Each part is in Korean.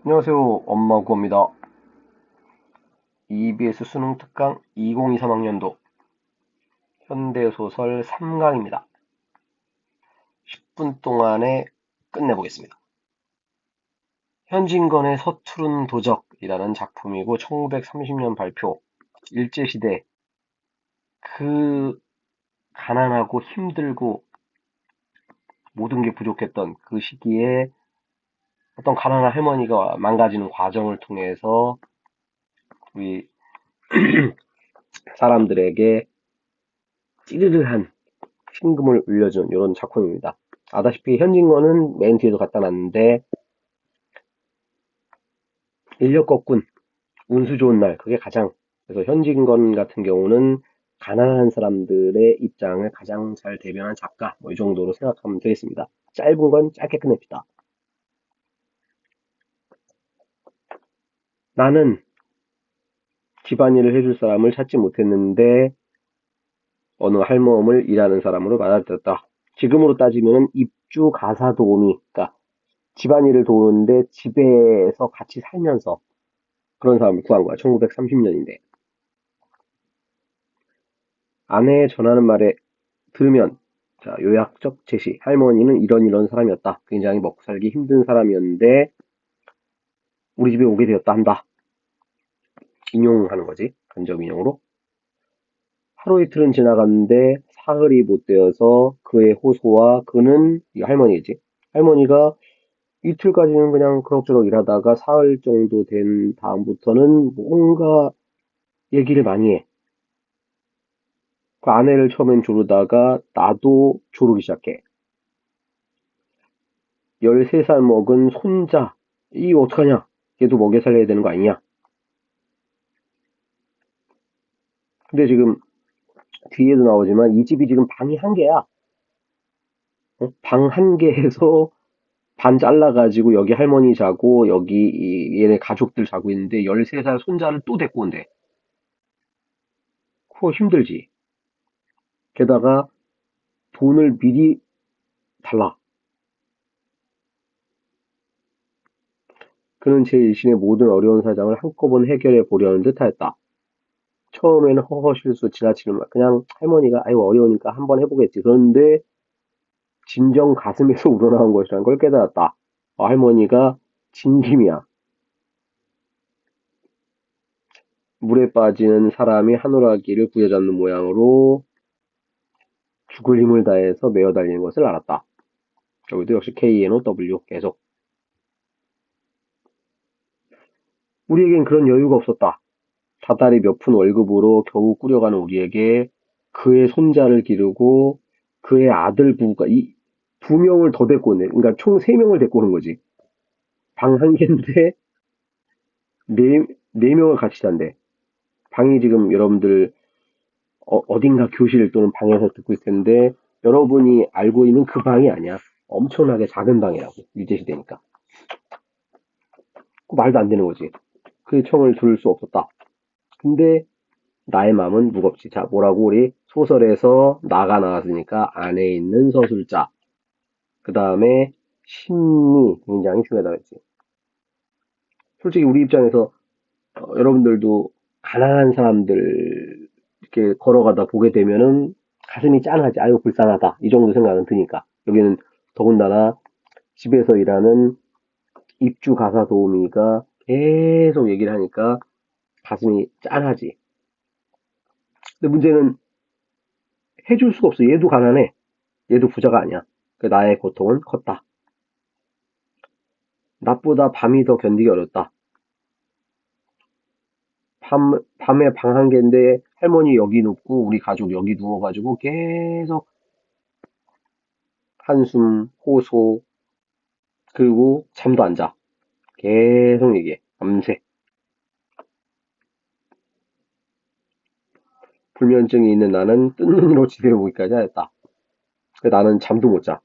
안녕하세요. 엄마구입니다. EBS 수능 특강 2023학년도 현대소설 3강입니다. 10분 동안에 끝내보겠습니다. 현진건의 서투른 도적이라는 작품이고 1930년 발표, 일제시대 그 가난하고 힘들고 모든 게 부족했던 그 시기에 어떤 가난한 할머니가 망가지는 과정을 통해서 우리 사람들에게 찌르르한 신금을 울려준 이런 작품입니다. 아다시피 현진건은 맨 뒤에도 갖다 놨는데 인력거꾼, 운수 좋은 날 그게 가장 그래서 현진건 같은 경우는 가난한 사람들의 입장을 가장 잘 대변한 작가 뭐 이 정도로 생각하면 되겠습니다. 짧은 건 짧게 끝냅시다. 나는 집안일을 해줄 사람을 찾지 못했는데 어느 할멈을 일하는 사람으로 받아들였다. 지금으로 따지면 입주 가사 도우미, 그러니까 집안일을 도우는데 집에서 같이 살면서 그런 사람을 구한 거야. 1930년인데. 아내의 전하는 말에 들으면, 자, 요약적 제시. 할머니는 이런 사람이었다. 굉장히 먹고 살기 힘든 사람이었는데, 우리 집에 오게 되었다 한다. 인용하는 거지. 간접 인용으로. 하루 이틀은 지나갔는데, 사흘이 못 되어서 그의 호소와 그는, 이 할머니지. 할머니가 이틀까지는 그냥 그럭저럭 일하다가 사흘 정도 된 다음부터는 뭔가 얘기를 많이 해. 그 아내를 처음엔 조르다가 나도 조르기 시작해. 13살 먹은 손자. 이 어떡하냐? 얘도 먹여 살려야 되는 거 아니냐? 근데 지금 뒤에도 나오지만 이 집이 지금 방이 한 개야. 방 한 개에서 반 잘라가지고 여기 할머니 자고 여기 얘네 가족들 자고 있는데 13살 손자를 또 데리고 온대. 그거 힘들지. 게다가 돈을 미리 달라. 그는 제 일신의 모든 어려운 사정을 한꺼번에 해결해 보려는 듯하였다. 처음에는 허허 실수 지나치는 말 그냥 할머니가 아유 어려우니까 한번 해보겠지. 그런데 진정 가슴에서 우러나온 것이라는 걸 깨달았다. 할머니가 진심이야. 물에 빠지는 사람이 하늘나기를 부여잡는 모양으로 죽을 힘을 다해서 메어 달리는 것을 알았다. 여기도 역시 KNOW 계속. 우리에겐 그런 여유가 없었다. 다달이 몇 푼 월급으로 겨우 꾸려가는 우리에게 그의 손자를 기르고 그의 아들 부부가 이 두 명을 더 데리고 오네. 그러니까 총 세 명을 데리고 오는 거지. 방 한 개인데 네 명을 같이 잔대. 방이 지금 여러분들 어딘가 교실 또는 방에서 듣고 있을 텐데 여러분이 알고 있는 그 방이 아니야. 엄청나게 작은 방이라고. 일제시대니까. 그 말도 안 되는 거지. 그 청을 들을 수 없었다. 근데 나의 마음은 무겁지. 자, 뭐라고 우리 소설에서 나가 나왔으니까 안에 있는 서술자. 그 다음에 심리 굉장히 중요하다고 했지. 솔직히 우리 입장에서 여러분들도 가난한 사람들 이렇게 걸어가다 보게 되면은 가슴이 짠하지. 아유 불쌍하다. 이 정도 생각은 드니까. 여기는 더군다나 집에서 일하는 입주 가사 도우미가 계속 얘기를 하니까 가슴이 짠하지. 근데 문제는 해줄 수가 없어. 얘도 가난해. 얘도 부자가 아니야. 나의 고통은 컸다. 낮보다 밤이 더 견디기 어렵다. 밤에 방 한 개인데 할머니 여기 눕고 우리 가족 여기 누워가지고 계속 한숨, 호소, 그리고 잠도 안 자. 계속 얘기해. 밤새. 불면증이 있는 나는 뜬 눈으로 집에 오기까지 하였다. 나는 잠도 못 자.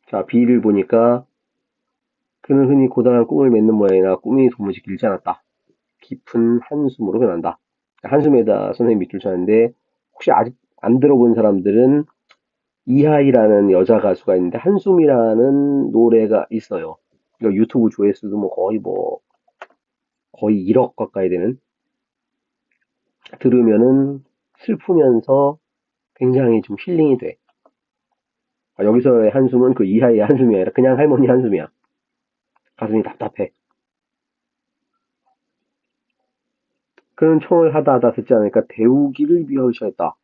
자, B를 보니까 그는 흔히 고단한 꿈을 맺는 모양이나 꿈이 도무지 길지 않았다. 깊은 한숨으로 변한다. 한숨에다 선생님 밑줄 쳤는데 혹시 아직 안 들어본 사람들은 이하이라는 여자 가수가 있는데 한숨이라는 노래가 있어요. 이거 유튜브 조회수도 거의 1억 가까이 되는, 들으면은 슬프면서 굉장히 좀 힐링이 돼. 여기서의 한숨은 그 이하의 한숨이 아니라 그냥 할머니 한숨이야. 가슴이 답답해. 그런 총을 하다 듣지 않으니까 대우기를 위하여 시작했다.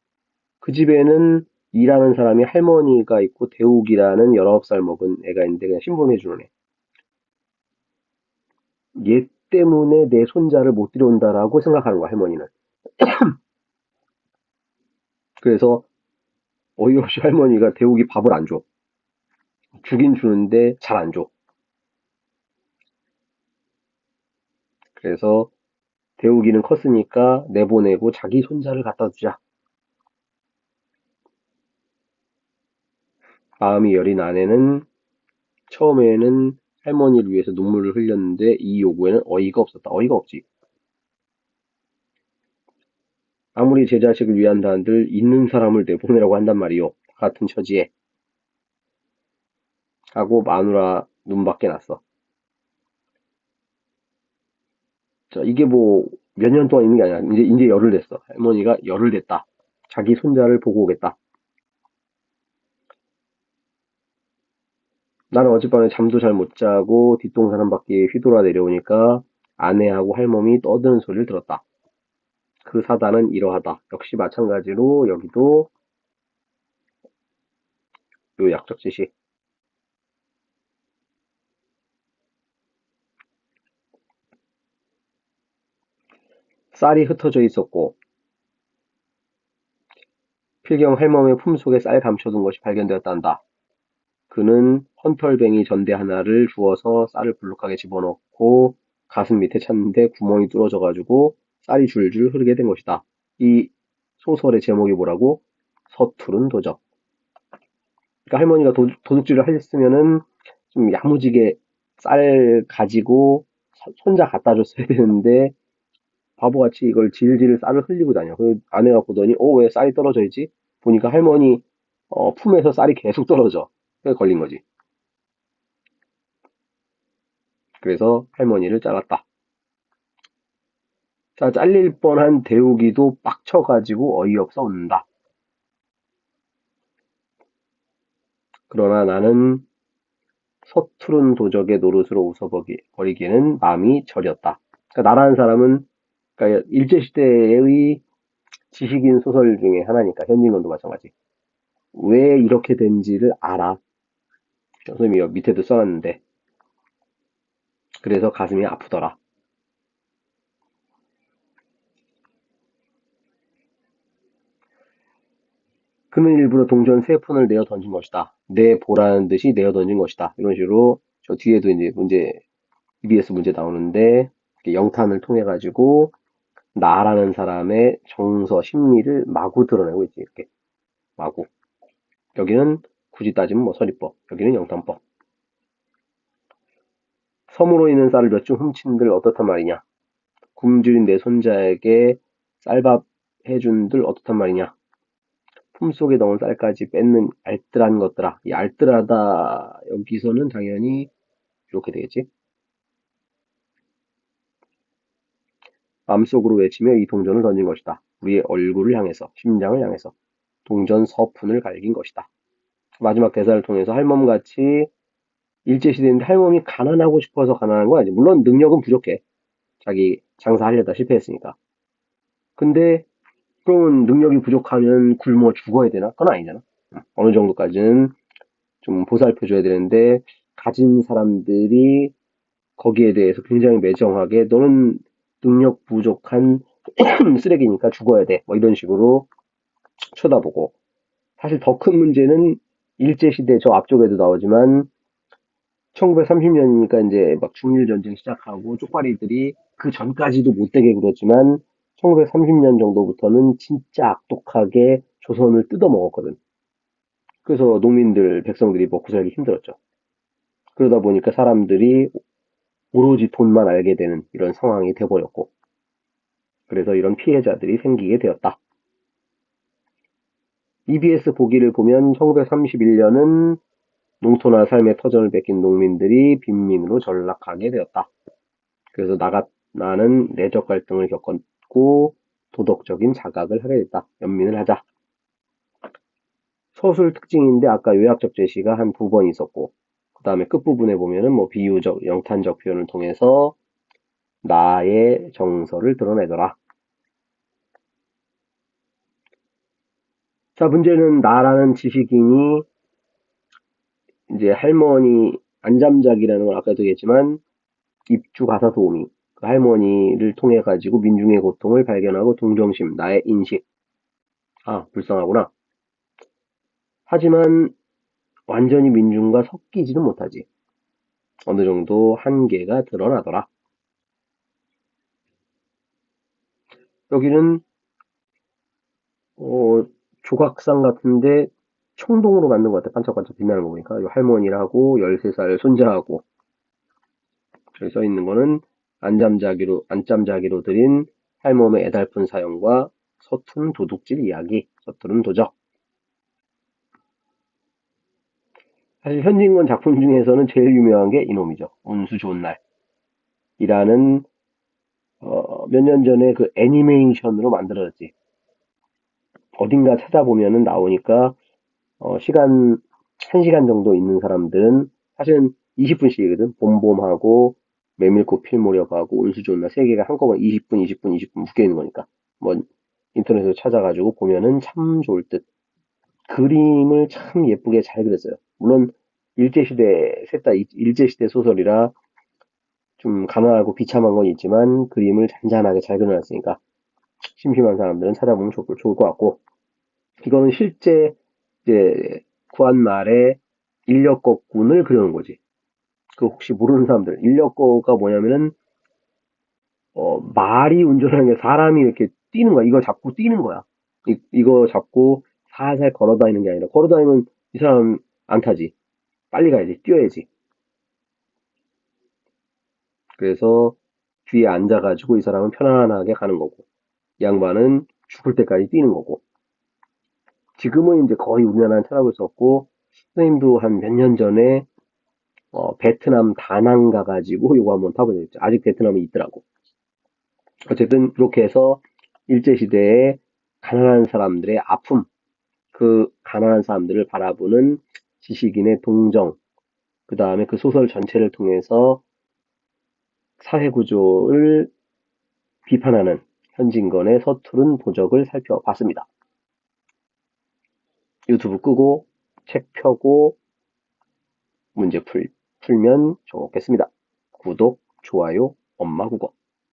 그 집에는 일하는 사람이 할머니가 있고 대우기라는 19살 먹은 애가 있는데 그냥 신분해주는 애. 얘 때문에 내 손자를 못 들여온다라고 생각하는 거야, 할머니는. 그래서 어이없이 할머니가 대우기 밥을 안 줘. 주긴 주는데 잘 안 줘. 그래서 대우기는 컸으니까 내보내고 자기 손자를 갖다 주자. 마음이 여린 아내는 처음에는 할머니를 위해서 눈물을 흘렸는데 이 요구에는 어이가 없었다. 어이가 없지. 아무리 제 자식을 위한다는들 있는 사람을 내보내라고 한단 말이요. 같은 처지에. 하고 마누라 눈밖에 났어. 자, 이게 몇 년 동안 있는 게 아니라 이제 열흘 됐어. 할머니가 열흘 됐다. 자기 손자를 보고 오겠다. 나는 어젯밤에 잠도 잘 못 자고 뒷동산 한 바퀴 휘돌아 내려오니까 아내하고 할멈이 떠드는 소리를 들었다. 그 사단은 이러하다. 역시 마찬가지로 여기도 요 약적지시. 쌀이 흩어져 있었고 필경 할멈의 품속에 쌀 감춰둔 것이 발견되었단다. 그는 헌털뱅이 전대 하나를 주워서 쌀을 불룩하게 집어넣고 가슴 밑에 찾는데 구멍이 뚫어져가지고 쌀이 줄줄 흐르게 된 것이다. 이 소설의 제목이 뭐라고? 서투른 도적. 그러니까 할머니가 도둑질을 하셨으면은 좀 야무지게 쌀 가지고 손자 갖다 줬어야 되는데 바보같이 이걸 질질 쌀을 흘리고 다녀. 그 아내가 보더니 왜 쌀이 떨어져 있지? 보니까 할머니 품에서 쌀이 계속 떨어져. 그래서 걸린 거지. 그래서 할머니를 잘랐다. 자, 잘릴 뻔한 대우기도 빡쳐가지고 어이없어 웃는다. 그러나 나는 서투른 도적의 노릇으로 웃어버리기에는 마음이 저렸다. 그러니까 나라는 사람은 그러니까 일제시대의 지식인 소설 중에 하나니까 현진건도 마찬가지. 왜 이렇게 된지를 알아. 선생님이 밑에도 써놨는데 그래서 가슴이 아프더라. 그는 일부러 동전 세 푼을 내어 던진 것이다. 내 보라는 듯이 내어 던진 것이다. 이런 식으로 저 뒤에도 이제 EBS 문제 나오는데 영탄을 통해 가지고 나라는 사람의 정서, 심리를 마구 드러내고 있지. 이렇게 마구. 여기는 굳이 따지면 서리법, 여기는 영탄법. 섬으로 있는 쌀을 몇 줌 훔친들 어떻단 말이냐. 굶주린 내 손자에게 쌀밥 해준들 어떻단 말이냐. 품속에 넣은 쌀까지 뺏는 알뜰한 것들아. 이 알뜰하다 여기서는 당연히 이렇게 되겠지. 마음속으로 외치며 이 동전을 던진 것이다. 우리의 얼굴을 향해서, 심장을 향해서 동전 서푼을 갈긴 것이다. 마지막 대사를 통해서 할멈같이 일제시대인데 할멈이 가난하고 싶어서 가난한 건 아니지. 물론 능력은 부족해. 자기 장사하려다 실패했으니까. 근데 그러면 능력이 부족하면 굶어 죽어야 되나? 그건 아니잖아. 어느 정도까지는 좀 보살펴줘야 되는데 가진 사람들이 거기에 대해서 굉장히 매정하게 너는 능력 부족한 쓰레기니까 죽어야 돼. 이런 식으로 쳐다보고 사실 더 큰 문제는 일제시대 저 앞쪽에도 나오지만 1930년이니까 이제 막 중일 전쟁 시작하고 쪽발이들이 그 전까지도 못되게 굴었지만 1930년 정도부터는 진짜 악독하게 조선을 뜯어먹었거든. 그래서 농민들, 백성들이 먹고 살기 힘들었죠. 그러다 보니까 사람들이 오로지 돈만 알게 되는 이런 상황이 돼버렸고, 그래서 이런 피해자들이 생기게 되었다. EBS 보기를 보면 1931년은 농토나 삶의 터전을 뺏긴 농민들이 빈민으로 전락하게 되었다. 그래서 나는 내적 갈등을 겪었고 도덕적인 자각을 하게 됐다. 연민을 하자. 서술 특징인데 아까 요약적 제시가 한 2번 있었고 그 다음에 끝부분에 보면은 뭐 비유적, 영탄적 표현을 통해서 나의 정서를 드러내더라. 자, 문제는 나라는 지식인이 이제 할머니 안잠자기라는 걸 아까도 얘기했지만 입주 가사 도우미 그 할머니를 통해 가지고 민중의 고통을 발견하고 동정심, 나의 인식. 아, 불쌍하구나. 하지만 완전히 민중과 섞이지는 못하지. 어느 정도 한계가 드러나더라. 여기는 조각상 같은데 청동으로 만든 것 같아. 반짝반짝 빛나는 거 보니까. 이 할머니라고 13살 손자하고 저기 써 있는 거는 안잠자기로 드린 할멈의 애달픈 사연과 서툰 도둑질 이야기, 서투른 도적. 사실 현진건 작품 중에서는 제일 유명한 게 이놈이죠. 운수 좋은 날이라는 몇 년 전에 그 애니메이션으로 만들어졌지. 어딘가 찾아보면은 나오니까 시간 1시간 정도 있는 사람들은 사실은 20분씩이거든. 봄봄하고 메밀꽃 필모력하고 운수 좋은 날 세 개가 한꺼번에 20분, 20분, 20분 묶여 있는 거니까. 뭐 인터넷에서 찾아가지고 보면은 참 좋을 듯. 그림을 참 예쁘게 잘 그렸어요. 물론 일제시대 셋 다 일제시대 소설이라 좀 가난하고 비참한 건 있지만 그림을 잔잔하게 잘 그려놨으니까 심심한 사람들은 찾아보면 좋을 것 같고 이거는 실제 이제 구한말에 인력거꾼을 그려놓은 거지. 그 혹시 모르는 사람들 인력거가 뭐냐면은 말이 운전하는 게 사람이 이렇게 뛰는 거야. 이거 잡고 뛰는 거야. 이거 잡고 살살 걸어 다니는 게 아니라 걸어 다니면 이 사람 안 타지. 빨리 가야지. 뛰어야지. 그래서 뒤에 앉아가지고 이 사람은 편안하게 가는 거고 이 양반은 죽을 때까지 뛰는 거고 지금은 이제 거의 우리나라는 찾아볼 수 없고 선생님도 한 몇 년 전에 베트남 다낭 가가지고 이거 한번 타본 적 있죠. 아직 베트남에 있더라고. 어쨌든 그렇게 해서 일제시대에 가난한 사람들의 아픔, 그 가난한 사람들을 바라보는 지식인의 동정, 그 다음에 그 소설 전체를 통해서 사회구조를 비판하는 현진건의 서투른 도적을 살펴봤습니다. 유튜브 끄고 책 펴고 문제 풀면 좋겠습니다. 구독, 좋아요, 엄마 국어.